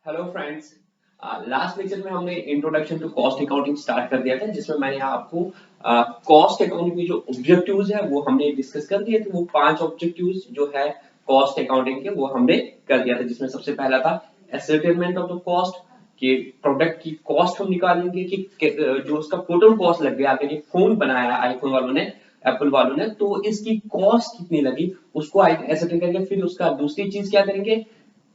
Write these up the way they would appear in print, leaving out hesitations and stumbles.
Hello friends. Last lecture में हमने introduction to cost accounting start कर दिया था, जिसमें मैंने आपको कॉस्ट अकाउंटिंग की जो ऑब्जेक्टिव्स है वो हमने डिस्कस कर दिए थे। वो 5 ऑब्जेक्टिव्स जो है कॉस्ट अकाउंटिंग के वो हमने कर दिया था, जिसमें सबसे पहला था एसेटमेंट ऑफ द कॉस्ट, कि प्रोडक्ट की कॉस्ट हम निकालेंगे कि जो उसका टोटल कॉस्ट लग गया। अगर ये फोन बनाया आईफोन वालों ने, एप्पल वालों ने, तो इसकी कॉस्ट कितनी लगी उसको एसेट करेंगे। फिर उसका दूसरी चीज क्या करेंगे,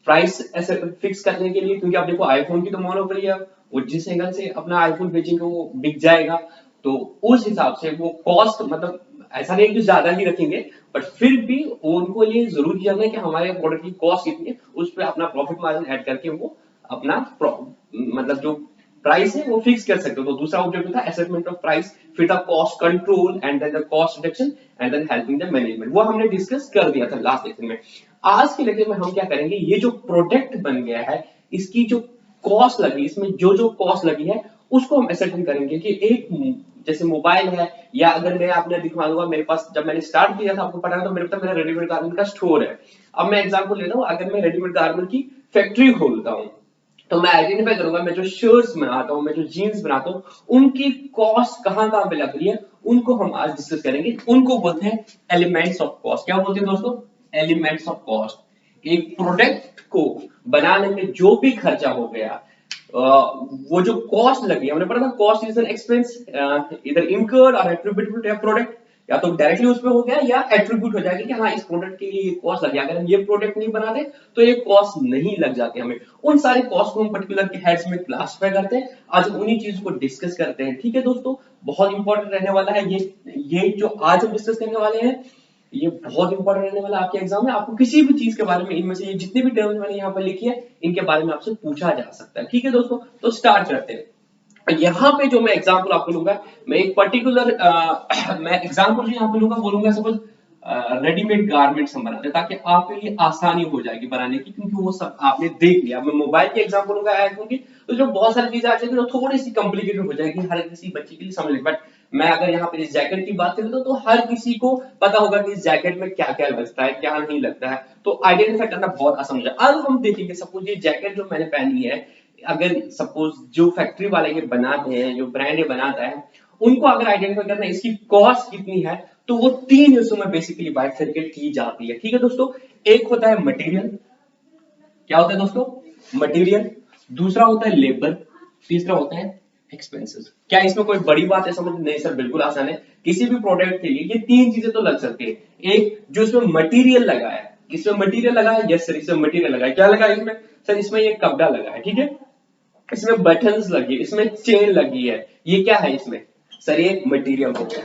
प्राइस ऐसे फिक्स करने के लिए, क्योंकि आप देखो आईफोन की तो मोनोपोली है, वो जिस एंगल से अपना आईफोन बेचेंगे वो बिक जाएगा। तो उस हिसाब से वो कॉस्ट, मतलब ऐसा नहीं कि ज्यादा ही रखेंगे, बट फिर भी उनको ये जरूर जानना है कि हमारे प्रोडक्ट की कॉस्ट कितनी है, उस पर अपना प्रॉफिट मार्जिन ऐड करके वो अपना मतलब जो प्राइस है वो फिक्स कर सकते हो। तो दूसरा ऑब्जेक्टिव था असेसमेंट ऑफ प्राइस, फिर था cost control and then the cost reduction and then helping the management. वो हमने डिस्कस कर दिया था लास्ट लेक्चर में। आज के लेक्चर में हम क्या करेंगे, ये जो प्रोडक्ट बन गया है इसकी जो कॉस्ट लगी, इसमें जो जो कॉस्ट लगी है उसको हम एसेटिंग करेंगे। कि एक जैसे मोबाइल है, या अगर मैं आपने दिखा दूंगा, मेरे पास जब मैंने स्टार्ट किया था आपको पता है, तो मेरे पास मेरा रेडीमेड गारमेंट का स्टोर है। अब मैं एग्जांपल लेता हूं, अगर मैं रेडीमेड गारमेंट की फैक्ट्री खोलता हूं, तो मैं आइडेंटिफाई करूंगा, मैं जो शर्ट्स बनाता हूं, मैं जो जीन्स बनाता हूं, उनकी कॉस्ट कहां कहां पे लग रही है, उनको हम आज डिस्कस करेंगे। उनको बोलते हैं एलिमेंट्स ऑफ कॉस्ट। क्या बोलते हैं दोस्तों? Elements of cost. एक प्रोडक्ट को बनाने में जो भी खर्चा हो गया, वो जो कॉस्ट लगी, हमने पढ़ा था कॉस्ट इज एन एक्सपेंस इधर इनकर्ड और एट्रिब्यूटेबल टू प्रोडक्ट। या तो डायरेक्टली उसमें हो गया या एट्रीब्यूट हो जाएगा कि हाँ इस प्रोडक्ट के लिए ये कॉस्ट लगी। अगर हम ये प्रोडक्ट नहीं बनाते तो ये कॉस्ट नहीं लग जाती हमें। उन सारे कॉस्ट को हम पर्टिकुलर के हेड्स में क्लासिफाई करते हैं। आज हम उन्हीं चीजों को डिस्कस करते हैं। ठीक है दोस्तों, बहुत इंपॉर्टेंट रहने वाला है ये जो आज हम डिस्कस करने वाले हैं, ये बहुत इंपॉर्टेंट रहने वाला है आपके एग्जाम में। आपको किसी भी चीज के बारे में, इनमें से ये जितने भी टर्म्स मैंने यहाँ पर लिखी है, इनके बारे में आपसे पूछा जा सकता है। ठीक है दोस्तों, तो स्टार्ट करते हैं। यहाँ पे जो मैं एग्जांपल आपको लूंगा, मैं एक पर्टिकुलर मैं एग्जांपल जो यहाँ पे लूंगा, बोलूंगा सपोज रेडीमेड गारमेंट्स हम बनाते हैं, ताकि आपके लिए आसानी हो जाएगी बनाने की, क्योंकि वो सब आपने देख लिया। मैं मोबाइल के एग्जांपल लूंगा आईफोन की, तो जो बहुत सारी चीजें आ जाएगी तो थोड़ी सी कॉम्प्लिकेटेड हो जाएगी हर किसी बच्चे के लिए समझने। बट मैं अगर यहाँ पे इस जैकेट की बात करूँ तो हर किसी को पता होगा कि इस जैकेट में क्या क्या लगता है, क्या नहीं लगता है, तो आइडेंटिफाई करना बहुत आसान हो जाए। अब हम देखेंगे, सपोज ये जैकेट जो मैंने पहनी है, अगर सपोज जो फैक्ट्री वाले ये बनाते हैं, जो ब्रांड ये बनाता है, उनको अगर आइडेंटिफाई करना है इसकी कॉस्ट कितनी है, तो वो 3 हिस्सों में बेसिकली बाइफरकेट की जाती है। ठीक है दोस्तों, एक होता है मटेरियल। क्या होता है दोस्तों? मटेरियल। दूसरा होता है लेबर। तीसरा होता है एक्सपेंसेस। क्या इसमें कोई बड़ी बात है समझ? नहीं सर, बिल्कुल आसान है। किसी भी प्रोडक्ट के लिए ये 3 चीजें तो लग सकती है। एक जो इसमें मटेरियल लगा है, इसमें मटेरियल लगा है, यस सर इसमें मटेरियल लगा है। क्या लगा है इसमें? सर इसमें ये कपड़ा लगा है। ठीक है, इसमें बटन्स लगी है, इसमें चेन लगी है, ये क्या है इसमें? सर ये मटेरियल हो गया।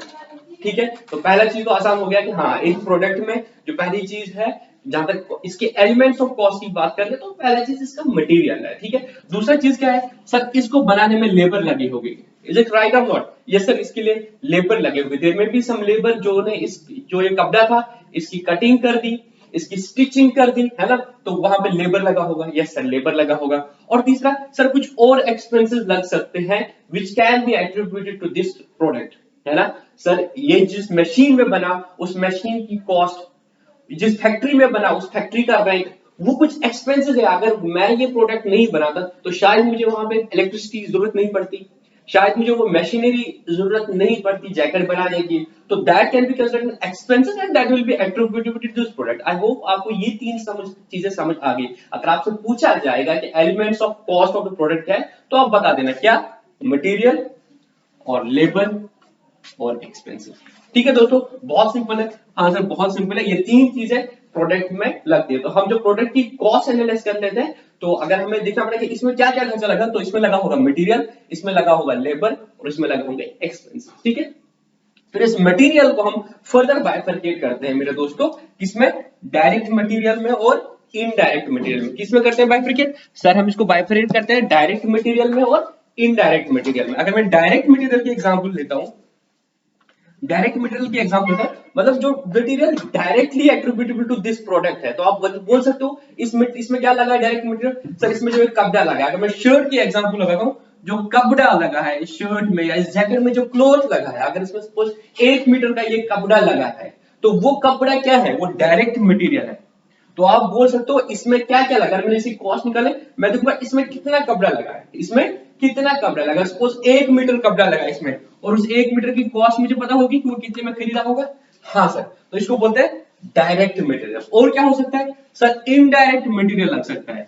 ठीक है, तो पहला चीज तो आसान हो गया कि हाँ एक प्रोडक्ट में जो पहली चीज है, जहां तक इसके एलिमेंट्स ऑफ कॉस्ट की बात करें, तो पहला चीज इसका मटेरियल है। ठीक है, दूसरा चीज क्या है? सर इसको बनाने में लेबर लगी होगी। इज इट राइट और नॉट? यस सर, इसके लिए लेबर लगे होंगे। देयर में भी सम लेबर जो ने इस जो ये कपड़ा था इसकी कटिंग कर दी, इसकी स्टिचिंग कर दी, है ना, तो वहां पे लेबर लगा होगा। यस सर, लेबर लगा होगा। और तीसरा सर कुछ और एक्सपेंसेस लग सकते हैं which can be attributed to this product, है ना। सर ये जिस मशीन में बना उस मशीन की कॉस्ट, जिस फैक्ट्री में बना उस फैक्ट्री का रेंट, वो कुछ एक्सपेंसेस है। अगर मैं ये प्रोडक्ट नहीं बनाता तो शायद मुझे वहां पे इलेक्ट्रिसिटी की जरूरत नहीं पड़ती, शायद मुझे वो मशीनरी जरूरत नहीं पड़ती जैकेट बनाने की। तो that can be considered expenses and that will be attributed to this product. I hope आपको ये 3 चीजें समझ आ गई। अगर आपसे पूछा जाएगा कि elements of cost of the product है, तो आप बता देना क्या? मटेरियल और लेबर और एक्सपेंसिव। ठीक है दोस्तों, बहुत सिंपल है, आंसर बहुत सिंपल है। ये 3 चीजें प्रोडक्ट में लगती है। तो हम जो प्रोडक्ट की कॉस्ट एनालाइज कर लेते हैं, तो अगर हमें देखना पड़ेगा कि इसमें क्या क्या खर्चा लगा, तो इसमें लगा होगा मटेरियल, इसमें लगा होगा लेबर और इसमें लगे होंगे एक्सपेंसिव। ठीक है, फिर इस मटेरियल को हम फर्दर बाइफरकेट करते हैं मेरे दोस्तों, किसमें? डायरेक्ट मटेरियल में और इनडायरेक्ट मटेरियल में। किसमें करते हैं बाइफरकेट? सर हम इसको बाइफरकेट करते हैं डायरेक्ट मटेरियल में और इनडायरेक्ट मटेरियल में। अगर मैं डायरेक्ट मटेरियल की एग्जांपल लेता हूं, डायरेक्ट मटेरियल की एग्जांपल है, मतलब जो material directly attributable to this product है, तो आप बोल सकते हो इसमें क्या लगा है डायरेक्ट मटेरियल? सर इसमें जो एक कपड़ा लगा है। अगर मैं शर्ट की एग्जांपल लगाता हूं, जो कपड़ा लगा है इस शर्ट में या इस जैकेट में, जो क्लॉथ लगा है, अगर इसमें सपोज 1 मीटर का ये कपड़ा लगा है, तो वो कपड़ा क्या है? वो डायरेक्ट मटेरियल है। तो आप बोल सकते हो इसमें क्या क्या लगा, मैंने इसकी कॉस्ट निकाले, मैं देखूंगा इसमें कितना कपड़ा लगा है, इसमें कितना कपड़ा लगा, सपोज 1 मीटर कपड़ा लगा इसमें, और उस 1 मीटर की कॉस्ट मुझे पता होगी कि वो कितने में खरीदा होगा। हाँ सर, तो इसको बोलते हैं डायरेक्ट मटेरियल। और क्या हो सकता है सर, इनडायरेक्ट मटेरियल लग सकता है,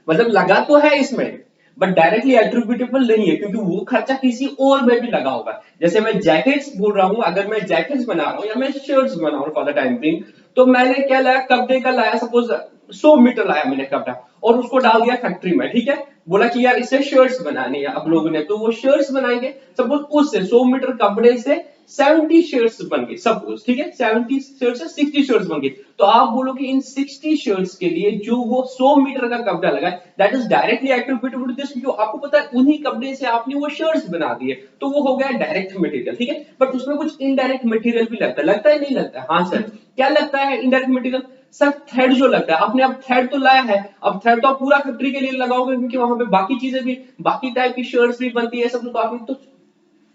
मतलब लगा तो है इसमें बट डायरेक्टली एट्रीब्यूटेबल नहीं है, क्योंकि वो खर्चा किसी और में भी लगा होगा। जैसे मैं जैकेट्स बोल रहा हूं, अगर मैं जैकेट्स बना रहा हूं या मैं शर्ट्स बना रहा हूं फॉर द टाइम बिंग, तो मैंने क्या लाया, कपड़े का लाया, सपोज 100 मीटर लाया मैंने कपड़ा और उसको डाल दिया फैक्ट्री में, ठीक है, बोला कि यार इससे शर्ट्स बनानी है अब लोगों ने, तो वो शर्ट्स बनाएंगे, सपोज उससे 100 मीटर कपड़े से 70 शर्ट्स बन गए सपोज, ठीक है, 70 शर्ट्स से 60 शर्ट्स बन गए। तो आप बोलोगे इन 60 शर्ट्स के लिए जो वो 100 मीटर का कपड़ा लगा that is directly attributable to this, क्योंकि आपको पता है उन्हीं कपड़े से आपने वो शर्ट्स बना दिए, तो वो हो गया डायरेक्ट मटेरियल, ठीक है। बट उसमें कुछ इनडायरेक्ट मटेरियल भी लगता है नहीं लगता है? हाँ सर, क्या लगता है इनडायरेक्ट मटेरियल? सर थ्रेड जो लगता है, आपने अब थ्रेड तो लाया है, अब थ्रेड तो आप पूरा फैक्ट्री के लिए लगाओगे, क्योंकि वहां पे बाकी चीजें भी, बाकी टाइप की शर्ट्स भी बनती है सब, तो आपने तो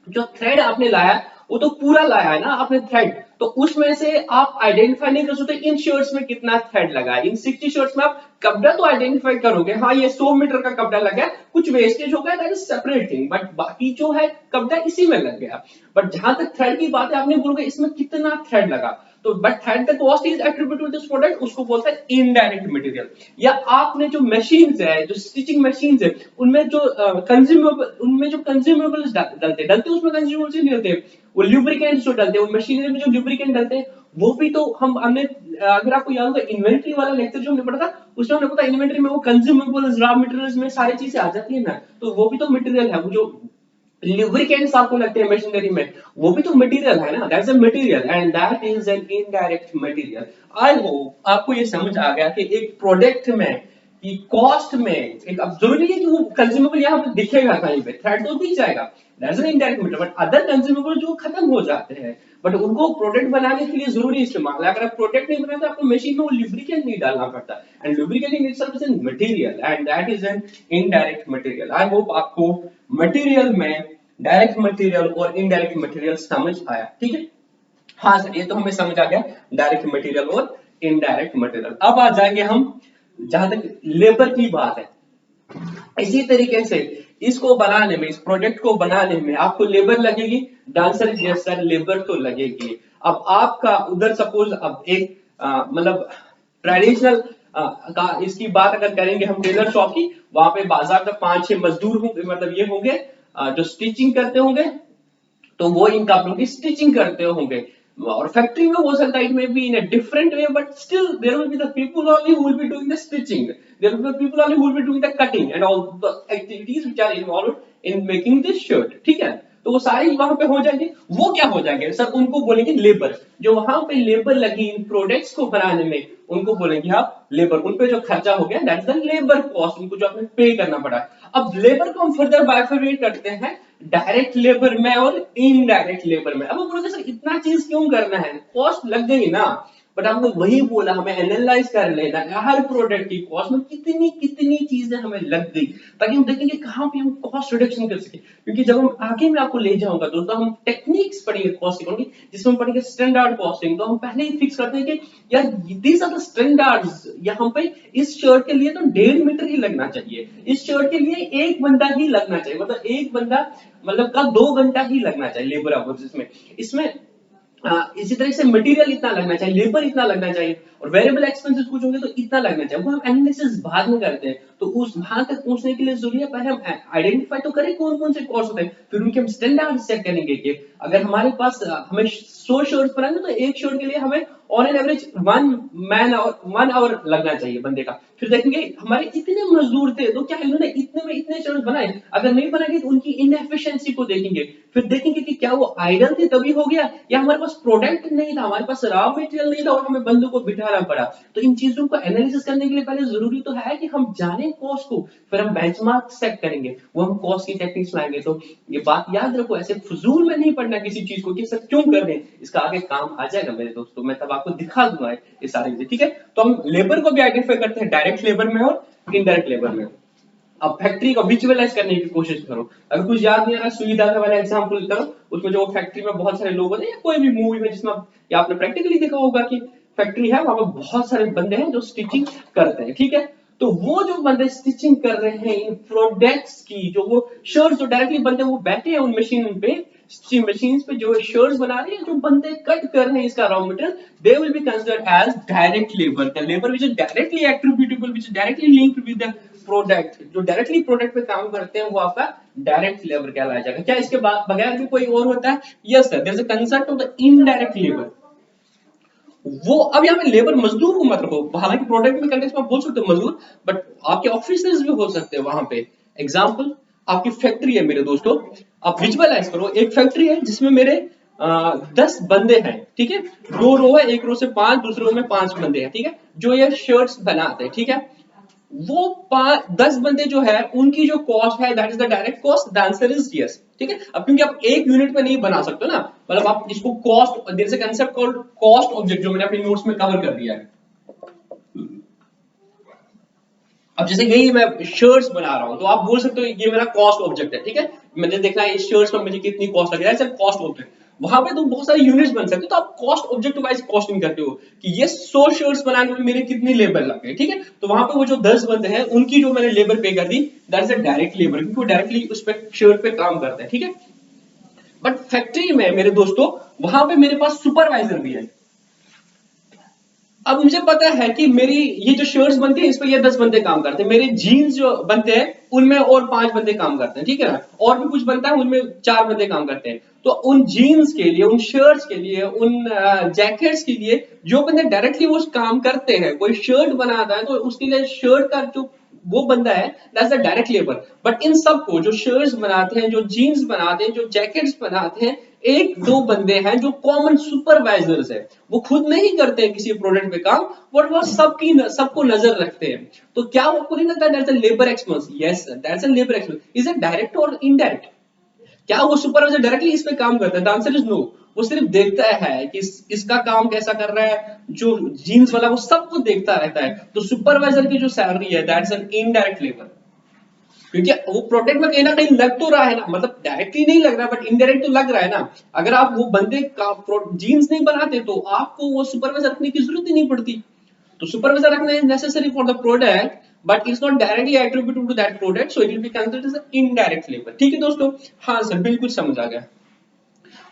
जो थ्रेड आपने लाया वो तो पूरा लाया है ना आपने थ्रेड, तो उसमें से आप आइडेंटिफाई नहीं कर सकते इन शर्ट्स में कितना थ्रेड लगा है। इन 60 शर्ट्स में आप कपड़ा तो आइडेंटिफाई करोगे, हाँ ये 100 मीटर का कपड़ा लगा है, कुछ वेस्टेज हो गया that is separate thing, but बाकी जो है कपड़ा इसी में लग गया। बट जहां तक थ्रेड की बात है, आपने बोलोगे इसमें कितना थ्रेड लगा, तो but thread the cost is attributed to this product, उसको बोलते हैं इनडायरेक्ट मटेरियल। या आपने जो मशीन्स है, जो स्टिचिंग मशीन्स है, उनमें जो कंज्यूमेबल, उनमें जो कंज्यूमेबल्स डलते उसमें कंज्यूमेबल्स नहीं डलते, वो ल्यूब्रिकेंट्स जो डलते हैं, उन मशीनरी में जो ल्यूब्रिकेंट डलते हैं, वो भी तो हमने, अगर आपको याद होगा इन्वेंटरी वाला लेक्चर जो हमने पढ़ा था, उसमें हमने पता इन्वेंटरी में वो कंज्यूमेबल्स, रॉ मटेरियल्स में सारी चीजें आ जाती है ना, तो वो भी तो मटेरियल है। वो जो lubricants आपको लगते हैं मशीनरी में, वो भी तो मटेरियल है ना, that's a material and that is an indirect material. I hope आपको ये समझ आ गया कि एक प्रोडक्ट में की कॉस्ट में एक, अब जरूरी है कि वो कंज्यूमेबल यहाँ पे दिखेगा कहीं पे, थ्रेड तो दिख जाएगा, that's an indirect material, but other consumable जो खत्म हो जाते हैं, बट उनको प्रोडक्ट बनाने के लिए जरूरी इस्तेमाल है। अगर आप प्रोडक्ट नहीं बनाते, आपको मशीन में वो लुब्रिकेंट नहीं डालना पड़ता, and lubricant in itself is an material and that is an indirect material. I hope आपको मटेरियल में डायरेक्ट मटेरियल और इनडायरेक्ट मटेरियल समझ आया, ठीक है। हाँ सर, ये तो हमें समझ आ गया डायरेक्ट मटेरियल और इनडायरेक्ट मटेरियल। अब आ जाएंगे हम जहां तक लेबर की बात है, इसी तरीके से इसको बनाने में, इस प्रोजेक्ट को बनाने में आपको लेबर लगेगी, डांसर यस सर लेबर तो लगेगी। अब आपका उधर सपोज अब एक मतलब ट्रेडिशनल का इसकी बात अगर करेंगे हम टेलर शॉप की, वहां पे बाजार में 5-6 मजदूर होंगे, मतलब ये होंगे जो स्टिचिंग करते होंगे, तो वो इन कपड़ों की स्टिचिंग करते होंगे। और फैक्ट्री में हो सकता है it may be in a different way, but still there will be the people only who will be doing the stitching, there will be people only who will be doing the cutting and all the activities which are involved in making this shirt, ठीक है। तो वो सारी वहां पे हो जाएंगे, वो क्या हो जाएंगे सर, उनको बोलेंगे लेबर। जो वहां पे लेबर लगी इन प्रोडक्ट्स को बनाने में, उनको बोलेंगे आप लेबर, उन पे जो खर्चा हो गया दैट्स द लेबर कॉस्ट, उनको जो आपने पे करना पड़ा। अब लेबर को हम फर्दर बाइफरकेट करते हैं डायरेक्ट लेबर में और इनडायरेक्ट लेबर में। अब बोलोगे सर इतना चीज क्यों करना है, कॉस्ट लग गई ना, बट आपने वही बोला हमें एनालाइज कर लेना है हर प्रोडक्ट की कॉस्ट में कितनी कितनी चीजें हमें लग गई, ताकि हम देखेंगे कहां पे हम कॉस्ट रिडक्शन कर सके। क्योंकि जब हम आगे में आपको ले जाऊंगा दोस्तों, हम टेक्निक्स पढ़ेंगे कॉस्ट अकाउंटिंग, जिसमें हम पढ़ेंगे स्टैंडर्ड कॉस्टिंग, तो हम पहले ही फिक्स करते हैं कि यार दीस आर द स्टैंडर्ड्स, यहाँ पे इस शर्ट के लिए तो 1.5 मीटर ही लगना चाहिए, इस शर्ट के लिए एक बंदा ही लगना चाहिए, मतलब एक बंदा मतलब का 2 घंटा ही लगना चाहिए लेबर आवर्स इसमें इसमें इसी तरह से मटेरियल इतना लगना चाहिए, लेबर इतना लगना चाहिए, और वेरिएबल एक्सपेंसेस कुछ होंगे तो इतना लगना चाहिए। वो हम एनालिसिस बाद में करते हैं, तो उस वहां तक पहुंचने के लिए जरूरी है पहले हम आइडेंटिफाई तो करें कौन कौन से कॉस्ट होते हैं, फिर उनके हम स्टैंडर्ड चेक करेंगे कि अगर हमारे पास हमें 100 शर्ट बनाने, तो एक शर्ट के लिए हमें ऑन एन एवरेज 1 आवर लगना चाहिए बंदे का। फिर देखेंगे हमारे इतने मजदूर थे, तो क्या इन्होंने इतने में इतने शर्ट बनाए, अगर नहीं बनाएंगे तो उनकी इनएफिशिएंसी को देखेंगे, फिर देखेंगे कि क्या वो आइडल थे तभी हो गया, या हमारे पास प्रोडक्ट नहीं था, हमारे पास रॉ मटेरियल नहीं था और हमें बंदों को बिठाना पड़ा। तो इन चीजों को एनालिसिस करने के लिए पहले जरूरी तो है कि हम जाने कॉस्ट को, फिर हम बेंचमार्क सेट करेंगे, वो हम कॉस्ट की टेक्निक्स लाएंगे। तो ये बात याद रखो, ऐसे फजूल में नहीं पढ़ना किसी चीज को कि सर क्यों कर रहे हैं, इसका आगे काम आ जाएगा मेरे दोस्तों, मैं तब आपको दिखा दूंगा ये सारी चीजें, ठीक है। तो हम लेबर को भी आइडेंटिफाई करते हैं डायरेक्ट लेबर में और इनडायरेक्ट लेबर में। अब फैक्ट्री को विजुअलाइज करने की कोशिश करो, अगर कुछ याद नहीं आ रहा सुई धागा वाला एग्जांपल करो, उसमें जो फैक्ट्री में बहुत सारे लोग होते हैं, या कोई भी मूवी में जिसमें या आपने प्रैक्टिकली देखा होगा कि फैक्ट्री है, वहां पर बहुत सारे बंदे हैं जो स्टिचिंग करते हैं, ठीक है। तो वो जो बंदे स्टिचिंग कर रहे हैं इन प्रोडक्ट्स की, जो वो शर्ट्स, जो डायरेक्टली बंदे वो बैठे हैं उन मशीन पे, मशीन पे जो शर्ट्स बना रहे हैं, जो बंदे कट कर रहे हैं इसका raw material, they will be considered as direct labour. The labour which is directly attributable, which is directly linked with the product, जो डायरेक्टली प्रोडक्ट पे काम करते हैं वो आपका डायरेक्ट लेबर कहलाया जाएगा। क्या इसके बगैर भी कोई और होता है? Yes sir, there is a concept of the indirect labour. वो अब यहाँ पे लेबर मजदूर को मत रखो, हालांकि प्रोडक्ट में कंटेक्स्ट में आप बोल सकते हो मजदूर, बट आपके ऑफिसर्स भी हो सकते हैं वहां पे। एग्जांपल, आपकी फैक्ट्री है मेरे दोस्तों, आप विजुअलाइज करो, एक फैक्ट्री है जिसमें मेरे 10 बंदे हैं, ठीक है। 2 रो है, एक रो से 5, दूसरे रो में 5 बंदे हैं, ठीक है, जो ये शर्ट्स बनाते हैं, ठीक है। वो 10 बंदे जो है उनकी जो कॉस्ट है, that is the direct cost, the answer is yes, ठीक है। अब क्योंकि आप एक यूनिट पे नहीं बना सकते ना, मतलब आप इसको cost, there is a concept called cost object, जो मैंने अपने नोट्स में कवर कर दिया है। अब जैसे यही मैं शर्ट्स बना रहा हूं, तो आप बोल सकते हो ये मेरा कॉस्ट ऑब्जेक्ट है, ठीक है। मैंने देखना है इस शर्ट्स में मुझे कितनी कॉस्ट लग रहा है, सर कॉस्ट ऑब्जेक्ट। वहां पे तो बहुत सारे यूनिट्स बन सकते हो, तो आप कॉस्ट ऑब्जेक्ट वाइज कॉस्टिंग करते हो कि ये 100 शर्ट्स बनाने में मेरे कितनी लेबर लग गई, ठीक है। तो वहां पे वो जो 10 बंदे हैं उनकी जो मैंने लेबर पे कर दी, that is a direct labour, क्योंकि वो डायरेक्टली उस पे शर्ट पे काम करते हैं, ठीक है। बट फैक्ट्री में मेरे दोस्तों, वहां पे मेरे पास सुपरवाइजर भी है। अब मुझे पता है कि मेरी ये जो शर्ट्स बनती है इस पर ये 10 बंदे काम करते हैं, मेरे जीन्स जो बनते हैं उनमें और 5 बंदे काम करते हैं, ठीक है ना, और भी कुछ बनता है उनमें 4 बंदे काम करते हैं। तो उन जीन्स के लिए, उन शर्ट्स के लिए, उन जैकेट्स के लिए जो बंदे डायरेक्टली वो काम करते हैं, कोई शर्ट बनाता है तो उसके लिए शर्ट का जो वो बंदा है, that's the direct labour. But in सबको, जो शर्ट्स बनाते हैं, जो जीन्स बनाते हैं, जो जैकेट्स बनाते हैं, एक दो बंदे हैं जो कॉमन सुपरवाइजर्स है, वो खुद नहीं करते हैं किसी प्रोडक्ट पे काम, बट वो सबको नजर रखते हैं। तो क्या वो आपको नहीं लगता that's a labour expense? Yes sir, that's a labour expense. Is it direct और इनडायरेक्ट? क्या वो सुपरवाइजर डायरेक्टली इस पे काम करता है? The answer is no. वो सिर्फ देखता है कि इसका काम कैसा कर रहा है, जो जीन्स वाला वो सबको देखता रहता है। तो सुपरवाइजर की जो सैलरी है, दैट्स एन इनडायरेक्ट लेबर, क्योंकि वो प्रोडक्ट में कहीं ना कहीं लग तो रहा है ना, मतलब डायरेक्टली नहीं लग रहा बट इनडायरेक्ट तो लग रहा है ना। अगर आप वो बंदे का जीन्स नहीं बनाते तो आपको वो सुपरवाइजर रखने की जरूरत ही नहीं पड़ती। तो सुपरवाइजर रखना is necessary for the product, but it's not directly attributed to that product, so it will be considered as an indirect labor। ठीक है दोस्तों, हाँ सर बिल्कुल समझ आ गया।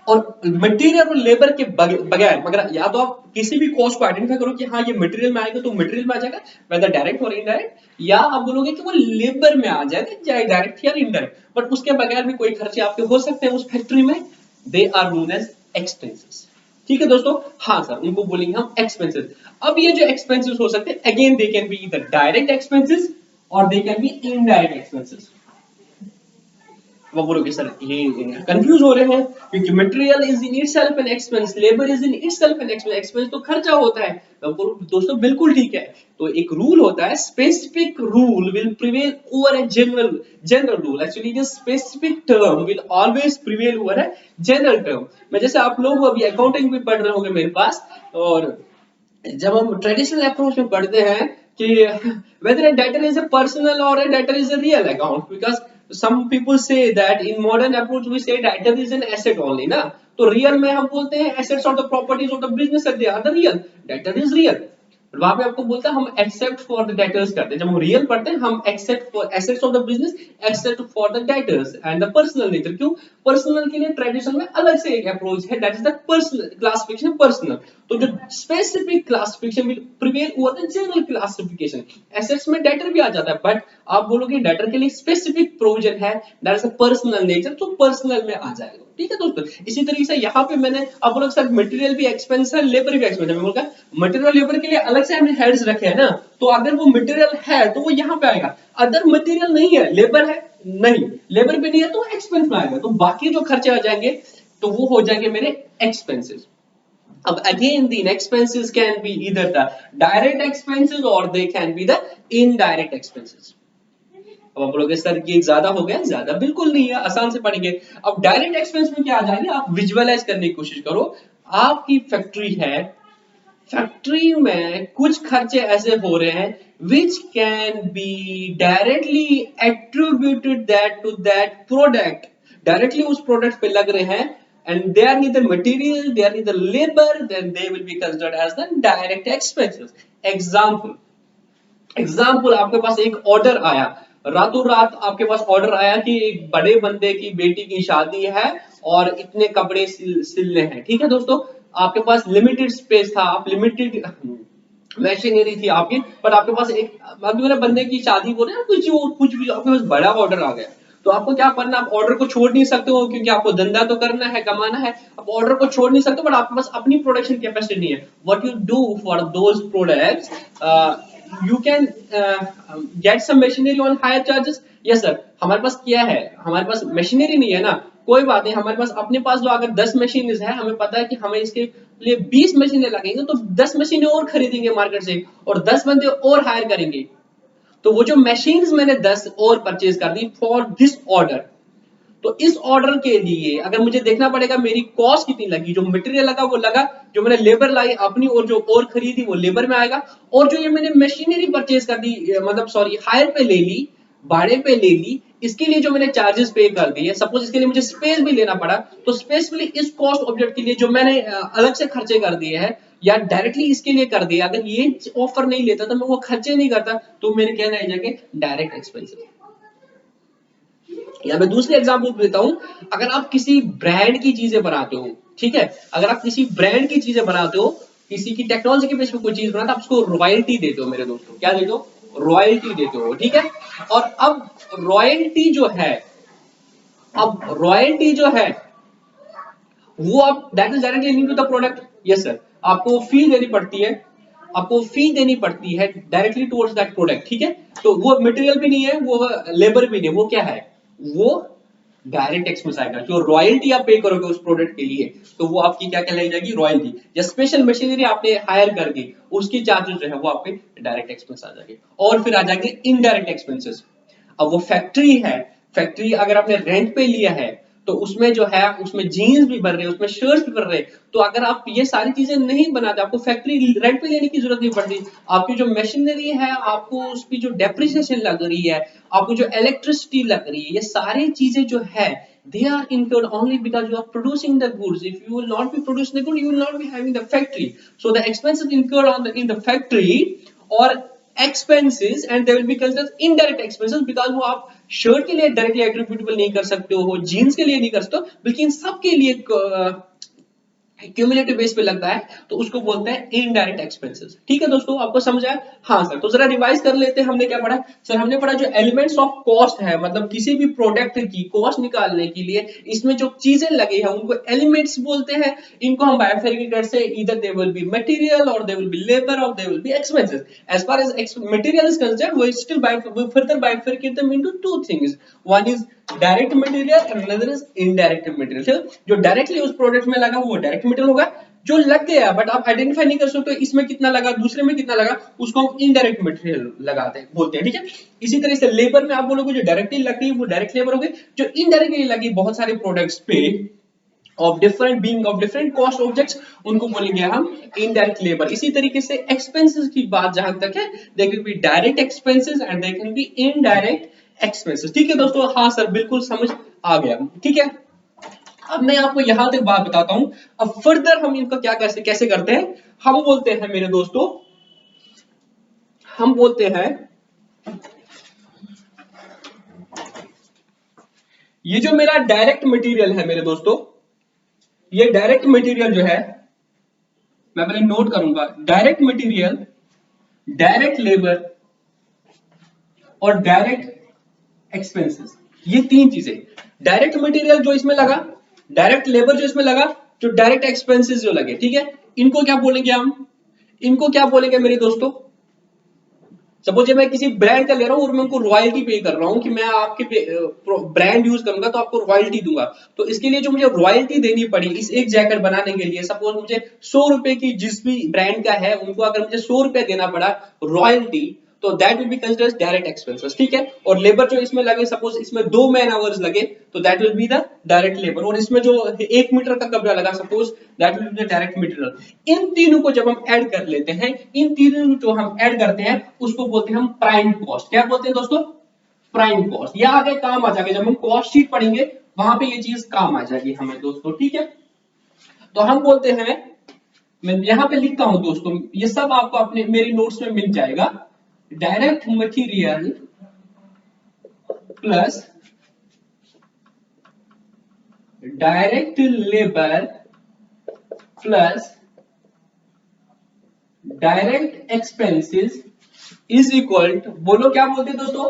और मटेरियल और लेबर के बगैर, मगर या तो आप किसी भी कॉस्ट को आइडेंटिफाई करो कि हाँ ये मटेरियल में आएगा तो मटेरियल में आ जाएगा, वेदर डायरेक्ट और इनडायरेक्ट, या आप बोलोगे कि वो लेबर में आ जाएगा, चाहे डायरेक्ट या इनडायरेक्ट, बट उसके बगैर भी कोई खर्चे आपके हो सकते हैं उस फैक्ट्री में, they are known as expenses. ठीक है दोस्तों, हाँ सर उनको बोलेंगे हम एक्सपेंसेस। अब ये जो एक्सपेंसेस हो सकते हैं, again they can be either direct expenses और they can be indirect expenses. वो बोलोगे सर ये कंफ्यूज हो रहे हैं, क्योंकि material is in itself an expense, labour is in itself an expense, expense तो खर्चा होता है। तो बोलो दोस्तों बिल्कुल ठीक है। तो एक रूल होता है, specific rule will prevail over a general rule. Actually ये specific term will always prevail over a general term. मैं जैसे आप लोग अभी अकाउंटिंग भी पढ़ रहे होंगे मेरे पास, और जब हम ट्रेडिशनल अप्रोच में पढ़ते हैं कि whether a debtor is a personal or a debtor is a real account, because some people say that in modern approach we say debtor is an asset only ना, तो real में हम बोलते हैं assets or the properties of the business they are the real, debtor is real। वहां पे आपको बोलता है हम एक्सेप्ट फॉर द डेटर्स करते हैं, जब हम रियल पढ़ते हैं हम except for assets of the business, except for the debtors and the personal nature. क्यों? पर्सनल के लिए ट्रेडिशन में अलग से एक अप्रोच है, that is the personal classification personal. तो जो specific classification will prevail over the general classification. Assets में डेटर भी आ जाता है, बट आप बोलोगे डेटर के लिए स्पेसिफिक प्रोविजन है, that is a personal nature, तो पर्सनल में आ जाएगा। ठीक है दोस्तों, इसी तरीके से यहाँ पे मैंने आप बोलोगे सर मटेरियल भी एक्सपेंस है, लेबर भी एक्सपेंस है। मैं बोलूंगा मटेरियल लेबर के लिए अलग से हमने हेड्स रखे हैं ना, तो अगर वो मटेरियल है तो वो यहाँ पे आएगा, अदर मटेरियल नहीं है, लेबर है नहीं, लेबर भी नहीं है तो एक्सपेंस में आएगा, तो बाकी जो खर्चे आ जाएंगे तो वो हो जाएंगे मेरे एक्सपेंसेस। अब again the expenses can be either the direct expenses और they can be the indirect expenses. अब आप बोलोगे सर ये ज्यादा हो गया, ज्यादा बिल्कुल नहीं है, आसान से पढ़ेंगे। अब डायरेक्ट एक्सपेंस में क्या आ जाएंगे, आप विजुअलाइज करने की कोशिश करो। आपकी फैक्ट्री है, फैक्ट्री में कुछ खर्चे ऐसे हो रहे हैं which can be directly attributed that to that product, directly उस प्रोडक्ट पे लग रहे हैं and they are neither material, they are neither labor, then they will be considered as the direct expenses. Example आपके पास एक ऑर्डर आया, रातों रात आपके पास ऑर्डर आया कि एक बड़े बंदे की बेटी की शादी है और इतने कपड़े सिलने हैं, ठीक है दोस्तों, आपके पास लिमिटेड स्पेस था, आप लिमिटेड मशीनरी थी आपकी, पर आपके पास एक मेरे बंदे की शादी बोल रहे हैं, कुछ भी आपके पास बड़ा ऑर्डर आ गया, तो आपको क्या करना, आप ऑर्डर को छोड़ नहीं सकते हो क्योंकि आपको धंधा तो करना है, कमाना है, आप ऑर्डर को छोड़ नहीं सकते, बट आपके पास अपनी प्रोडक्शन कैपेसिटी नहीं है। What you do for those products, you can get some machinery on higher charges. yes sir, हमारे पास क्या है, हमारे पास मशीनरी नहीं है ना, कोई बात नहीं, हमारे पास अपने पास जो अगर 10 मशीन है, हमें पता है कि हमें इसके लिए 20 मशीनें लगेंगे, तो 10 मशीनें और खरीदेंगे मार्केट से और 10 बंदे और हायर करेंगे, तो वो जो मशीन्स मैंने 10 और परचेज कर दी फॉर दिस ऑर्डर, तो इस ऑर्डर के लिए अगर मुझे देखना पड़ेगा मेरी कॉस्ट कितनी लगी, जो मटेरियल लगा वो लगा, जो मैंने लेबर लाई अपनी और जो और खरीदी वो लेबर में आएगा, और जो ये मैंने मशीनरी परचेज कर दी, मतलब सॉरी हायर पे ले ली, भाड़े पे ले ली, इसके लिए जो मैंने चार्जेस पे कर दिए, सपोज इसके लिए मुझे स्पेस भी लेना पड़ा, तो स्पेसिफिकली इस कॉस्ट ऑब्जेक्ट के लिए जो मैंने अलग से खर्चे कर दिए हैं या डायरेक्टली इसके लिए कर दिया, अगर ये ऑफर नहीं लेता तो मैं वो खर्चे नहीं करता, तो मेरे कहना है जाके डायरेक्ट एक्सपेंसेस। या मैं दूसरी एग्जांपल देता हूं, अगर आप किसी ब्रांड की चीजें बनाते हो, ठीक है, अगर आप किसी ब्रांड की चीजें बनाते हो, किसी की टेक्नोलॉजी के बेस पे कोई चीज बनाते हो, आप उसको रॉयल्टी देते हो मेरे दोस्तों, क्या देते हो, रॉयल्टी देते हो, ठीक है। और अब रॉयल्टी जो है, वो आप that is directly linked to the product. Yes sir, आपको फी देनी पड़ती है, डायरेक्टली टुवर्ड्स दैट प्रोडक्ट, ठीक है। तो वो मटेरियल भी नहीं है, वो लेबर भी नहीं है, वो क्या है, वो डायरेक्ट एक्सपेंस आएगा। जो रॉयल्टी आप पे करोगे उस प्रोडक्ट के लिए, तो वो आपकी क्या कहलाई जाएगी, रॉयल्टी। या स्पेशल मशीनरी आपने हायर कर दी, उसकी चार्जेस जो है वो आपके डायरेक्ट एक्सपेंस आ जाएंगे। और फिर आ जाएंगे इनडायरेक्ट एक्सपेंसेस। अब वो फैक्ट्री है, फैक्ट्री अगर आपने रेंट पे लिया है, तो उसमें जो है उसमें जीन्स भी बन रहे हैं, उसमें शर्ट्स भी बन रहे हैं, तो अगर आप ये सारी चीजें नहीं बनाते, आपको फैक्ट्री रेंट पे लेने की जरूरत नहीं पड़ती, आपकी जो मशीनरी है, आपको उसकी जो डेप्रिसिएशन लग रही है, आपको जो इलेक्ट्रिसिटी लग रही है, ये सारी चीजें जो है they are incurred only because you are producing the goods. If you will not be producing the good, you will not be having the factory. So the expenses incurred on in the factory or expenses, and they will be considered indirect expenses because वो आप shirt के लिए directly attributable नहीं कर सकते हो, jeans के लिए नहीं कर सकते हो, बल्कि इन सब के लिए क्यूमुलेटिव बेस पे लगता है, तो उसको बोलते हैं इनडायरेक्ट एक्सपेंसेस। ठीक है दोस्तों, आपको समझ आया? हाँ सर, तो जरा रिवाइज कर लेते हैं, हमने क्या पढ़ा सर, हमने पढ़ा जो एलिमेंट्स ऑफ कॉस्ट है, मतलब किसी भी प्रोडक्ट की कॉस्ट निकालने के लिए इसमें जो चीजें लगी है उनको एलिमेंट्स बोलते हैं। इनको हम बायफरकेट से either they will be material और दे विल बी लेबर और they will be expenses. As far as material is concerned, we still further bifurcate them into two things. One is direct material and another is indirect material। जो directly उस product में लगा वो direct material होगा, जो लग गया but आप आइडेंटिफाई नहीं कर सकते इसमें कितना लगा, दूसरे में कितना लगा, उसको हम इनडायरेक्ट मटेरियल लगाते हैं, बोलते हैं। ठीक है, इसी तरह से लेबर में आप बोलोगे जो डायरेक्टली लग गई वो डायरेक्ट लेबर हो गई, जो इनडायरेक्टली लगी बहुत सारे प्रोडक्ट्स पे of different cost objects, उनको बोलेंगे हम indirect labor। इसी तरीके से expenses की बात जहां तक है, they can be direct expenses and they can be indirect expenses। ठीक है दोस्तों, हाँ सर बिल्कुल समझ आ गया। ठीक है, अब मैं आपको यहां तक बात बताता हूं, अब फर्दर हम इनका क्या कैसे करते हैं। हम बोलते हैं मेरे दोस्तों, हम बोलते हैं ये जो मेरा डायरेक्ट मटेरियल है मेरे दोस्तों, ये डायरेक्ट मटेरियल जो है, मैं पहले नोट करूंगा, डायरेक्ट मटेरियल, डायरेक्ट लेबर और डायरेक्ट एक्सपेंसेस, ये तीन चीजें। डायरेक्ट मटेरियल जो इसमें लगा, डायरेक्ट लेबर जो इसमें लगा, जो डायरेक्ट एक्सपेंसेस जो लगे, ठीक है, इनको क्या बोलेंगे हम, इनको क्या बोलेंगे मेरे दोस्तों। सपोज मैं किसी ब्रांड का ले रहा हूं और मैं उनको रॉयल्टी पे कर रहा हूं कि मैं आपके ब्रांड यूज करूंगा तो आपको रॉयल्टी दूंगा, तो इसके लिए जो मुझे रॉयल्टी देनी पड़ी इस एक जैकेट बनाने के लिए, सपोज मुझे 100 रुपए की जिस भी ब्रांड का है उनको अगर मुझे 100 रुपए देना पड़ा रॉयल्टी, तो that will be considered direct expenses. ठीक है, और लेबर जो इसमें लगे, सपोज इसमें 2 मैन आवर्स लगे, तो that will be the direct labour, और इसमें जो 1 मीटर का कपड़ा लगा suppose, that will be the direct material. इन तीनों को जब हम ऐड कर लेते हैं, इन तीनों जो हम ऐड करते हैं उसको बोलते हैं हम प्राइम कॉस्ट। क्या बोलते हैं दोस्तों, प्राइम कॉस्ट। या आगे काम आ जाएगा जब हम कॉस्ट शीट पढ़ेंगे, वहां पे ये चीज काम आ जाएगी हमें दोस्तों, ठीक है। तो हम बोलते हैं, मैं यहां पे लिखता हूं दोस्तों, ये सब आपको अपने मेरी नोट्स में मिल जाएगा। Direct material plus direct labour plus direct expenses is equal to, बोलो क्या बोलते हैं दोस्तों,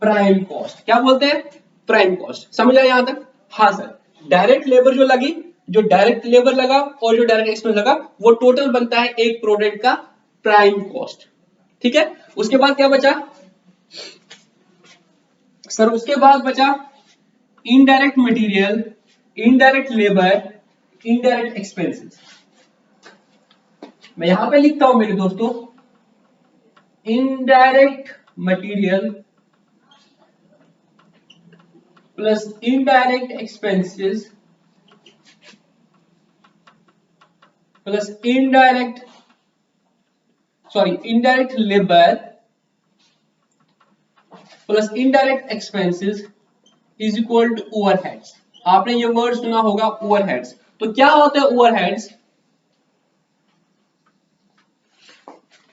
प्राइम कॉस्ट। क्या बोलते हैं, प्राइम कॉस्ट। समझ आया यहां तक? हाँ सर, डायरेक्ट लेबर जो लगी, जो डायरेक्ट लेबर लगा और जो डायरेक्ट एक्सपेंस लगा, वो टोटल बनता है एक प्रोडक्ट का प्राइम कॉस्ट, ठीक है। उसके बाद क्या बचा सर, उसके बाद बचा indirect material, indirect labour, indirect expenses. मैं यहां पे लिखता हूं मेरे दोस्तों, indirect material plus indirect expenses plus indirect labour plus indirect expenses is equal to overheads. आपने ये वर्ड सुना होगा, ओवरहेड्स। तो क्या होता है ओवरहेड्स?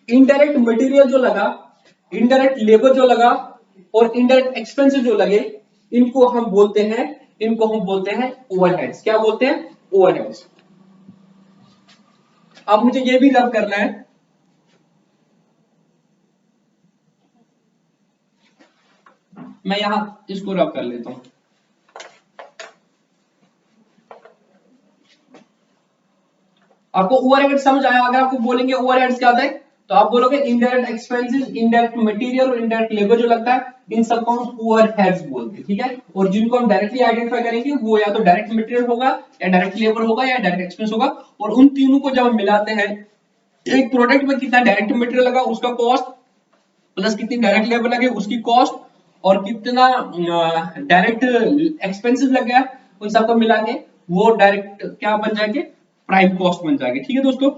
इनडायरेक्ट मटेरियल जो लगा, इनडायरेक्ट लेबर जो लगा और इनडायरेक्ट एक्सपेंसेस जो लगे, इनको हम बोलते हैं ओवरहेड्स। क्या बोलते हैं? ओवरहेड्स। अब मुझे ये भी रब करना है, मैं यहां इसको रब कर लेता हूं। आपको ओवरहेड्स समझ आया? अगर आपको बोलेंगे ओवरहेड्स क्या होता है, तो आप बोलोगे इनडायरेक्ट एक्सपेंसेस, इनडायरेक्ट मटेरियल और इनडायरेक्ट लेबर जो लगता है, इन सबको हम ओवरहेड्स बोलते हैं, ठीक है। और जिनको हम डायरेक्टली आइडेंटिफाई करेंगे वो या तो डायरेक्ट मटेरियल होगा या डायरेक्ट लेबर होगा या डायरेक्ट एक्सपेंस होगा। और उन तीनों को जब हम मिलाते हैं, एक प्रोडक्ट में कितना डायरेक्ट मटेरियल लगा उसका कॉस्ट, प्लस कितनी डायरेक्ट लेबर लगे उसकी कॉस्ट, और कितना डायरेक्ट एक्सपेंसेस लग गया, उन सबको मिला के वो डायरेक्ट क्या बन जाएंगे, प्राइम कॉस्ट बन जाएंगे, ठीक है दोस्तों।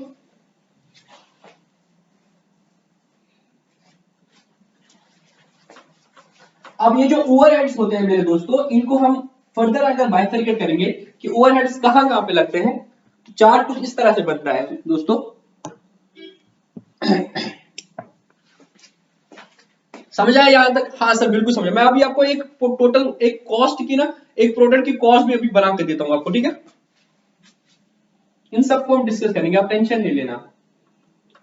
अब ये जो ओवरहेड्स होते हैं मेरे दोस्तों, इनको हम फर्दर अगर बाइफरकेट करेंगे कि ओवरहेड्स कहां कहां पे लगते हैं, तो चार्ट कुछ इस तरह से बनता है दोस्तों। समझ आया यहां तक? हाँ सर बिल्कुल समझ। मैं अभी आपको एक टोटल एक कॉस्ट की ना, एक प्रोडक्ट की कॉस्ट भी अभी बना के देता हूं आपको, ठीक है। इन सबको हम डिस्कस करेंगे, आप टेंशन नहीं लेना।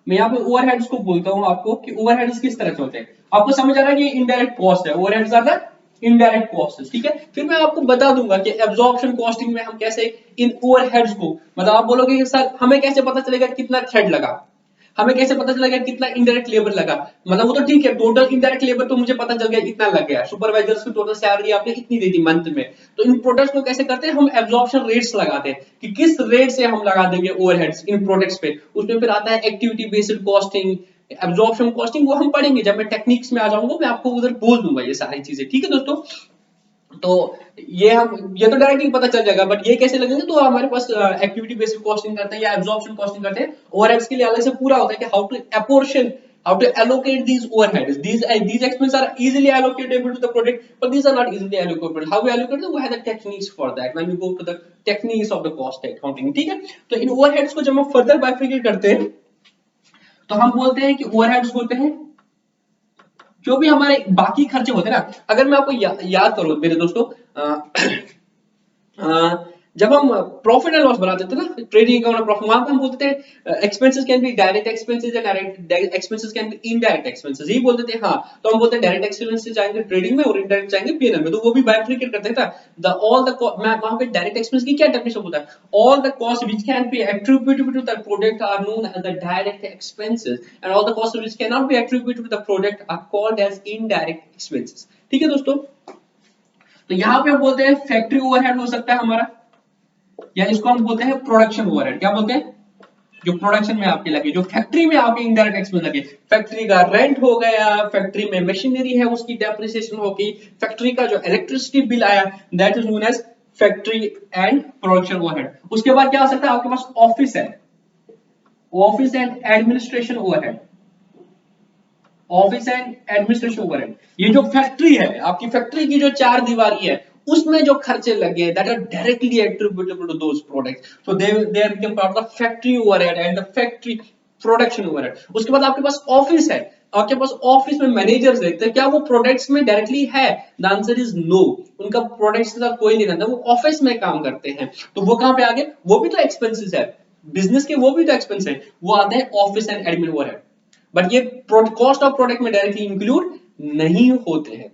मैं यहाँ पे ओवरहेड्स को बोलता हूँ आपको कि ओवरहेड्स किस तरह से होते हैं। आपको समझ आ रहा है कि इनडायरेक्ट कॉस्ट है, overheads are the indirect cost, ठीक है। फिर मैं आपको बता दूंगा कि एब्जॉर्प्शन कॉस्टिंग में हम कैसे इन ओवरहेड्स को, मतलब आप बोलोगे कि सर हमें कैसे पता चलेगा कितना थ्रेड लगा, हमें कैसे पता चलेगा कितना इनडायरेक्ट लेबर लगा। मतलब वो तो ठीक है, टोटल इनडायरेक्ट लेबर तो मुझे पता चल गया इतना लग गया, सुपरवाइजर्स की टोटल सैलरी आपने इतनी दी थी मंथ में। तो इन प्रोडक्ट्स को कैसे करते हैं, हम एब्जॉर्प्शन रेट्स लगाते हैं कि किस रेट से हम लगा देंगे ओवरहेड्स इन प्रोडक्ट्स पे। उसमें फिर आता है activity based costing, absorption costing, वो हम पढ़ेंगे जब मैं टेक्निक्स में आ जाऊंगा, मैं आपको उधर बोल दूंगा ये सारी चीजें, ठीक है दोस्तों। तो ये तो डायरेक्टली पता चल जाएगा, बट ये कैसे लगेंगे, तो हमारे पास एक्टिविटी बेस्ड कॉस्टिंग करते हैं या एब्जॉर्प्शन कॉस्टिंग करते हैं। ओवरहेड्स के लिए अलग से पूरा होता है कि how to apportion, how to allocate these overheads. These expenses are easily allocatable to the project, but these are not easily allocatable. How we allocate them? We have the techniques for that when we go to the techniques of the cost accounting, ठीक है। तो इन overheads को जब हम further bifurcate करते हैं, तो हम बोलते हैं कि overheads होते हैं जो भी हमारे बाकी खर्चे होते हैं ना। अगर मैं आपको याद करूं मेरे दोस्तों, जब हम प्रॉफिट एंड लॉस बनाते थे ना, ट्रेडिंग अकाउंट प्रॉफिट, वहां पे हम बोलते थे expenses can be direct expenses या direct expenses can be indirect expenses, यही बोलते थे। हाँ, तो हम बोलते हैं डायरेक्ट एक्सपेंसेस जाएंगे ट्रेडिंग में और इनडायरेक्ट जाएंगे पीएनएल में, तो वो भी बाइफरकेट करते थे। द ऑल द वहां पे डायरेक्ट एक्सपेंस की क्या डेफिनेशन होता है, all the cost which can be attributable to the product are known as the direct expenses and all the cost which can not be attributed to the product are called as indirect expenses, ठीक है दोस्तों। तो यहाँ पे हम बोलते हैं factory overhead हो सकता है हमारा, या इसको हम बोलते हैं प्रोडक्शन ओवरहेड। क्या बोलते हैं, जो प्रोडक्शन में आपके लगे, जो फैक्ट्री में आपके इनडायरेक्ट एक्सपेंस लगे, फैक्ट्री का रेंट हो गया, फैक्ट्री में मशीनरी है उसकी डेप्रिसिएशन होगी, फैक्ट्री का जो इलेक्ट्रिसिटी बिल आया, that is known as factory and production overhead. उसके बाद क्या हो सकता है, आपके पास ऑफिस है, office and administration overhead. Office and administration overhead, ये जो फैक्ट्री है, आपकी फैक्ट्री की जो चार दीवारी है उसमें जो खर्चे लगे that are directly attributable to those products, so they are become part of factory overhead and the factory production overhead. उसके बाद आपके पास ऑफिस है, आपके पास ऑफिस में मैनेजर्स देखते हैं क्या वो प्रोडक्ट्स में डायरेक्टली है, द आंसर इज नो, उनका प्रोडक्ट्स के साथ कोई नहीं रहता, वो ऑफिस में काम करते हैं, तो वो कहां पे आ गए, वो भी तो एक्सपेंसेस है बिजनेस के, वो भी तो एक्सपेंस है, वो आते हैं office and admin overhead, but ये कॉस्ट ऑफ प्रोडक्ट में डायरेक्टली इंक्लूड नहीं होते हैं।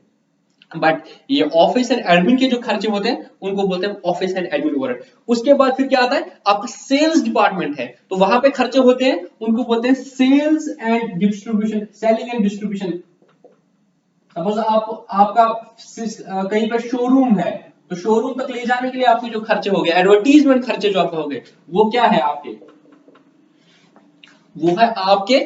बट ये ऑफिस एंड एडमिन के जो खर्चे होते हैं उनको बोलते हैं ऑफिस एंड एडमिन ओवरहेड। उसके बाद फिर क्या आता है, आपका सेल्स डिपार्टमेंट है, तो वहां पे खर्चे होते हैं, उनको बोलते हैं sales and distribution, selling and distribution. Suppose आपका कहीं पर शोरूम है, तो शोरूम तक ले जाने के लिए आपके जो खर्चे हो गए, एडवर्टीजमेंट खर्चे जो आपके हो गए, वो क्या है आपके, वो है आपके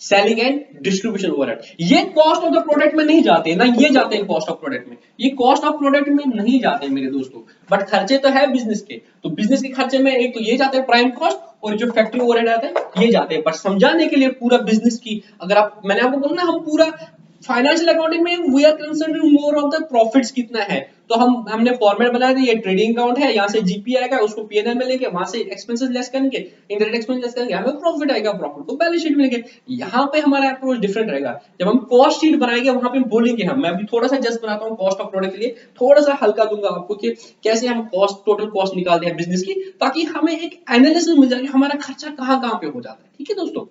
सेलिंग एंड डिस्ट्रीब्यूशन ओवरहेड। ये कॉस्ट ऑफ द प्रोडक्ट में नहीं जाते ना, ये जाते हैं कॉस्ट ऑफ प्रोडक्ट में, ये कॉस्ट ऑफ प्रोडक्ट में नहीं जाते मेरे दोस्तों, बट खर्चे तो है बिजनेस के, तो बिजनेस के खर्चे में एक तो ये जाते हैं प्राइम कॉस्ट, और जो फैक्ट्री ओवरहेड आते हैं ये जाते हैं। बट समझाने के लिए पूरा बिजनेस की, अगर आप, मैंने आपको बोला ना, हम पूरा फाइनेंशियल अकाउंटिंग में we are concerned more of the profits कितना है, तो हमने फॉर्मेट बनाया था, ये ट्रेडिंग अकाउंट है, यहाँ से जीपी आएगा, उसको पीएनएल में लेके वहां से एक्सपेंसेस लेस करेंगे, इंडायरेक्ट एक्सपेंस लेस करेंगे, हमें प्रॉफिट आएगा, प्रॉफिट को बैलेंस शीट में लेंगे। यहाँ पे हमारा अप्रोच डिफरेंट रहेगा, जब हम कॉस्ट शीट बनाएंगे वहां पे बोलेंगे हम, मैं अभी थोड़ा सा जस्ट बनाता हूँ कॉस्ट ऑफ प्रोडक्ट के लिए, थोड़ा सा हल्का दूंगा आपको कि कैसे हम कॉस्ट, टोटल कॉस्ट निकालते हैं बिजनेस की, ताकि हमें एक एनालिसिस मिल जाए हमारा खर्चा कहाँ कहाँ पे हो जाता है। ठीक है दोस्तों,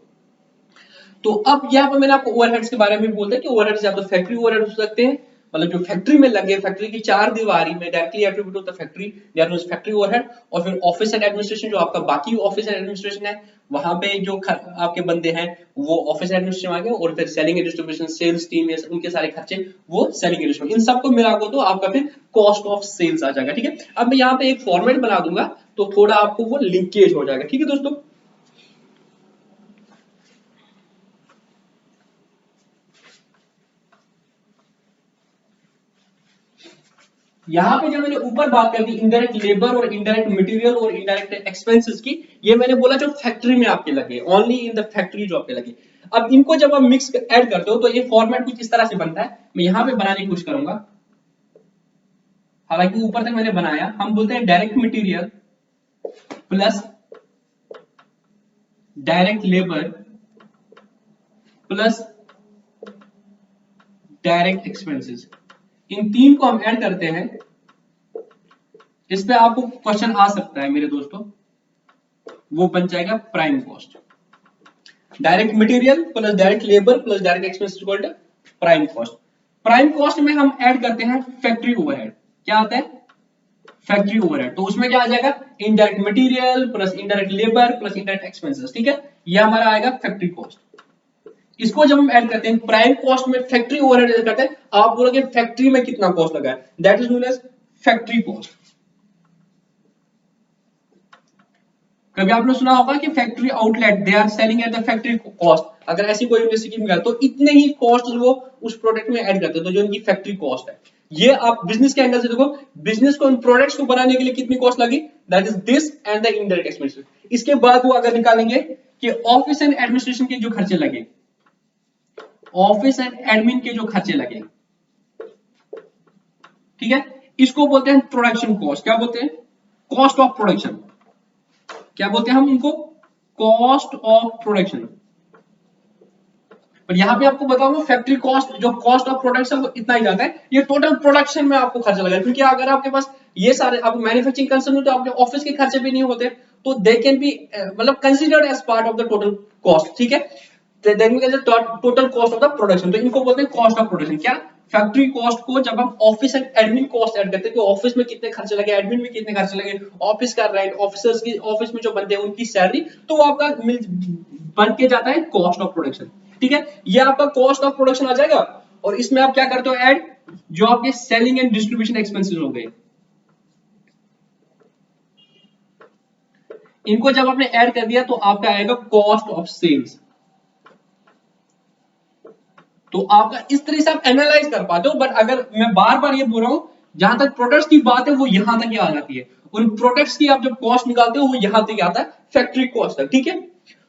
तो अब यहाँ पर मैंने आपको ओवरहेड्स के बारे में बोलता है कि ओवरहेड्स या तो फैक्ट्री ओवरहेड हो सकते हैं, मतलब जो फैक्ट्री में लगे, फैक्ट्री की चार दीवारी में डायरेक्टली एट्रीब्यूट होता है factory, there is factory overhead. और फिर ऑफिस एंड एडमिनिस्ट्रेशन, जो आपका बाकी ऑफिस एंड एडमिनिस्ट्रेशन है, वहां पे जो आपके बंदे हैं वो ऑफिस एडमिनिस्ट्रेशन आ गए, और फिर selling and distribution, sales team, उनके सारे खर्चे वो सेलिंग एंड डिस्ट्रीब्यूशन, इन सबको मिला को तो आपका फिर कॉस्ट ऑफ सेल्स आ जाएगा। ठीक है, अब मैं यहाँ पे एक फॉर्मेट बना दूंगा तो थोड़ा आपको वो लिंकेज हो जाएगा। ठीक है दोस्तों, यहाँ पे जो मैंने ऊपर बात कर दी इनडायरेक्ट लेबर और इनडायरेक्ट मटेरियल और इनडायरेक्ट एक्सपेंसेस की, ये मैंने बोला जो फैक्ट्री में आपके लगे, ओनली इन द फैक्ट्री जो आपके लगे। अब इनको जब आप मिक्स ऐड करते हो तो ये फॉर्मेट कुछ इस तरह से बनता है, मैं यहाँ पे बनाने की कोशिश करूंगा, हालांकि ऊपर तक मैंने बनाया। हम बोलते हैं direct material plus direct labour plus direct expenses, इन तीन को हम ऐड करते हैं। इस पे आपको क्वेश्चन आ सकता है मेरे दोस्तों, वो बन जाएगा prime cost. Direct material plus direct labour plus direct expense equal to prime cost. Prime cost में हम ऐड करते हैं फैक्ट्री ओवरहेड। क्या आता है, फैक्ट्री ओवरहेड, तो उसमें क्या आ जाएगा, indirect material plus indirect labour plus indirect expenses. ठीक है, ये हमारा आएगा फैक्ट्री कॉस्ट। इसको जब हम ऐड करते हैं प्राइम कॉस्ट में फैक्ट्री ओवरहेड ऐड करते हैं, आप बोलोगे फैक्ट्री में कितना कॉस्ट लगा है, that is known as factory cost. कभी आपने सुना होगा कि factory outlet they are selling at the factory cost, अगर ऐसी कोई यूनिवर्सिटी में तो इतने ही कॉस्ट वो उस प्रोडक्ट में ऐड करते हैं, तो जो इनकी फैक्ट्री कॉस्ट है। ये आप बिजनेस के एंगल से देखो, बिजनेस को इन प्रोडक्ट्स को बनाने के लिए कितनी कॉस्ट लगी, that is this and the indirect expenses. इसके बाद वो अगर निकालेंगे कि ऑफिस एंड एडमिनिस्ट्रेशन के जो खर्चे लगे, ऑफिस एंड एडमिन के जो खर्चे लगे, ठीक है, इसको बोलते हैं प्रोडक्शन कॉस्ट। क्या बोलते हैं, कॉस्ट ऑफ प्रोडक्शन। क्या बोलते हैं हम इनको, कॉस्ट ऑफ प्रोडक्शन। पर यहां पे आपको बताऊंगा फैक्ट्री कॉस्ट, जो कॉस्ट ऑफ प्रोडक्शन वो इतना ही जाता है, ये टोटल प्रोडक्शन में आपको खर्चा लगा, क्योंकि अगर आपके पास ये सारे आप मैन्युफैक्चरिंग कंसर्न हो तो आपके ऑफिस के खर्चे भी नहीं होते, तो दे कैन बी मतलब considered as part of the total cost. ठीक है, total cost of the production, तो इनको बोलते हैं कॉस्ट ऑफ प्रोडक्शन। क्या, फैक्ट्री कॉस्ट को जब हम office and admin cost add करते हैं, तो ऑफिस में कितने खर्चे लगे, एडमिन में कितने खर्चे लगे, ऑफिस का रेंट, ऑफिसर्स की, ऑफिस में जो बंदे हैं उनकी सैलरी, तो वो आपका बन के जाता है कॉस्ट ऑफ प्रोडक्शन। ठीक है, ये आपका कॉस्ट ऑफ प्रोडक्शन आ जाएगा। और इसमें आप क्या करते हो ऐड, जो आपके सेलिंग एंड डिस्ट्रीब्यूशन एक्सपेंसेस हो गए, इनको जब आपने ऐड कर दिया तो आपका आएगा कॉस्ट ऑफ सेल्स। तो आपका इस तरह से आप एनालाइज कर पाते हो। बट अगर मैं बार बार ये बोल रहा हूं, जहां तक प्रोडक्ट्स की बात है वो यहां तक ही आ जाती है, उन प्रोडक्ट्स की आप जब कॉस्ट निकालते हो वो यहां तक आता है फैक्ट्री कॉस्ट तक। ठीक है,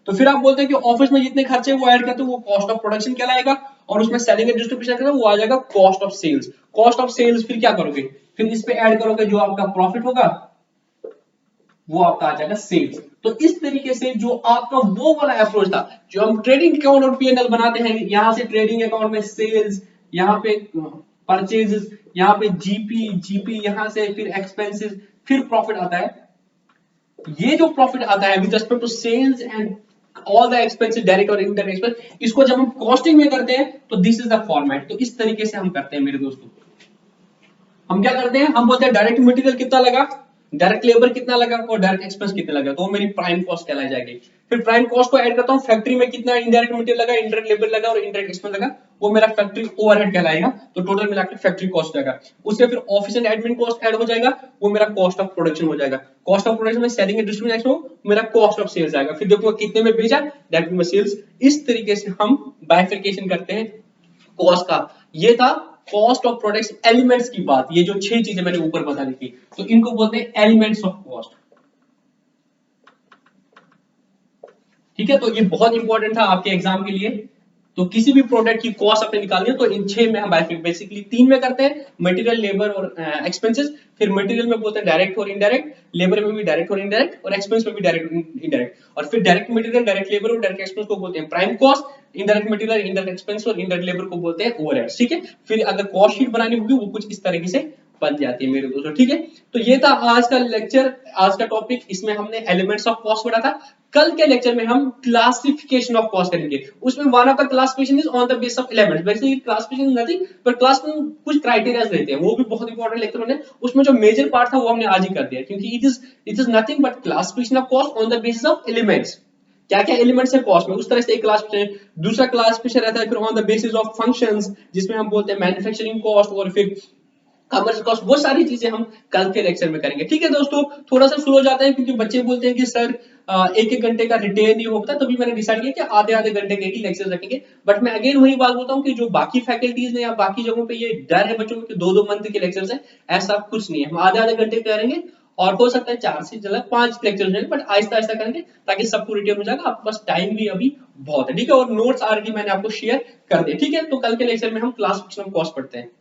तो फिर आप बोलते हैं कि ऑफिस में जितने खर्चे वो ऐड करते हैं वो कॉस्ट ऑफ प्रोडक्शन कहलाएगा, और उसमें सेलिंग एंड डिस्ट्रीब्यूशन करना वो आ जाएगा cost of sales. Cost of sales फिर क्या करोगे, फिर इस पे ऐड करोगे जो आपका प्रॉफिट होगा, वो आपका आ जाएगा सेल्स। तो इस तरीके से जो आपका वो वाला अप्रोच था, जो हम ट्रेडिंग अकाउंट और पीएनएल बनाते हैं, यहां से ट्रेडिंग अकाउंट में सेल्स, यहाँ पे परचेजेस, यहाँ पे जीपी यहां से फिर एक्सपेंसेस, फिर प्रॉफिट आता है। ये जो प्रॉफिट आता है with respect to sales and all the expenses direct और इनडायरेक्ट एक्सपेंस, इसको जब हम कॉस्टिंग में करते हैं तो दिस इज द फॉर्मेट। तो इस तरीके से हम करते हैं मेरे दोस्तों। हम क्या करते हैं, हम बोलते हैं डायरेक्ट मटेरियल कितना लगा, डायरेक्ट लेबर कितना लगा और डायरेक्ट एक्सपेंस कितना लगा, तो वो मेरी प्राइम कॉस्ट कहलाई जाएगी। फिर प्राइम कॉस्ट को ऐड करता हूँ फैक्ट्री में कितना इनडायरेक्ट मटेरियल लगा, इनडायरेक्ट लेबर लगा और इनडायरेक्ट एक्सपेंस लगा, वो मेरा फैक्ट्री ओवरहेड कहलाएगा। तो टोटल मिलाकर फैक्ट्री कॉस्ट जाएगा। उससे फिर office and admin cost add हो जाएगा, वो मेरा कॉस्ट ऑफ प्रोडक्शन हो जाएगा। कॉस्ट ऑफ प्रोडक्शन में सेलिंग एंड डिस्ट्रीब्यूशन हो मेरा कॉस्ट ऑफ सेल्स आएगा। फिर देखो कितने में बेचा, डायरेक्ट में सेल्स। इस तरीके से हम बाइफरकेशन करते हैं कॉस्ट का। ये था कॉस्ट ऑफ प्रोडक्ट्स एलिमेंट्स की बात, ये जो 6 चीजें मैंने ऊपर बता दी थी, तो इनको बोलते हैं एलिमेंट्स ऑफ कॉस्ट। ठीक है, तो ये बहुत इंपॉर्टेंट था आपके एग्जाम के लिए। तो किसी भी प्रोडक्ट की कॉस्ट अपने निकालनी है तो इन 6 में हम बेसिकली 3 में करते हैं, मटेरियल, लेबर और एक्सपेंसेस। फिर मटेरियल में बोलते हैं डायरेक्ट और इनडायरेक्ट, लेबर में भी डायरेक्ट और इनडायरेक्ट, और एक्सपेंस में भी डायरेक्ट इनडायरेक्ट। और फिर डायरेक्ट मटेरियल, डायरेक्ट लेबर और डायरेक्ट एक्सपेंस को बोलते हैं prime cost, indirect material, indirect expense और इनडायरेक्ट लेबर को बोलते हैं ओवरहेड्स। ठीक है, फिर अगर कॉस्ट शीट बनानी होगी वो कुछ इस तरीके से बन जाती है मेरे दोस्तों। ठीक है, तो ये था आज का लेक्चर, आज का टॉपिक। इसमें हमने एलिमेंट्स ऑफ कॉस्ट पढ़ा था। कल के लेक्चर में हम क्लासिफिकेशन ऑफ कॉस्ट करेंगे। उसमें one of the classification is on the base of elements. वैसे क्लासिफिकेशन नथिंग बट क्लास में कुछ क्राइटेरिया रहते हैं, वो भी बहुत इंपॉर्टेंट लेक्चर होने। उसमें जो मेजर पार्ट था वो हमने आज ही कर दिया, क्योंकि it is nothing but classification of cost on the basis of elements. क्या क्या एलिमेंट्स है कॉस्ट में, उस तरह से एक क्लासिफिकेशन। दूसरा क्लासिफिकेशन रहता है फिर on the basis of functions, जिसमें हम बोलते हैं मैन्युफैक्चरिंग कॉस्ट और फिर कमर्शियल कॉस्ट। वो सारी चीजें हम कल के लेक्चर में करेंगे। ठीक है दोस्तों, थोड़ा सा स्लो जाता है क्योंकि बच्चे बोलते हैं कि सर एक एक घंटे का रिटेन नहीं हो पाता, तभी मैंने डिसाइड किया कि आधे आधे घंटे के ही लेक्चर रखेंगे। बट मैं अगेन वही बात बोलता हूँ कि जो बाकी फैकल्टीज ने या बाकी जगहों पे ये डर है बच्चों को कि 2-2 मंथ के लेक्चर्स हैं, ऐसा कुछ नहीं है। हम आधे आधे घंटे करेंगे और हो सकता है 4 से 5 लेक्चर होंगे, बट आहिस्ता आहिस्ता करेंगे ताकि सबको रिटेन हो जाएगा। आपके पास टाइम भी अभी बहुत है। ठीक है, और नोट्स ऑलरेडी मैंने आपको शेयर कर दिए। ठीक है, तो कल के लेक्चर में हम क्लासिफिकेशन ऑफ कॉस्ट पढ़ते हैं।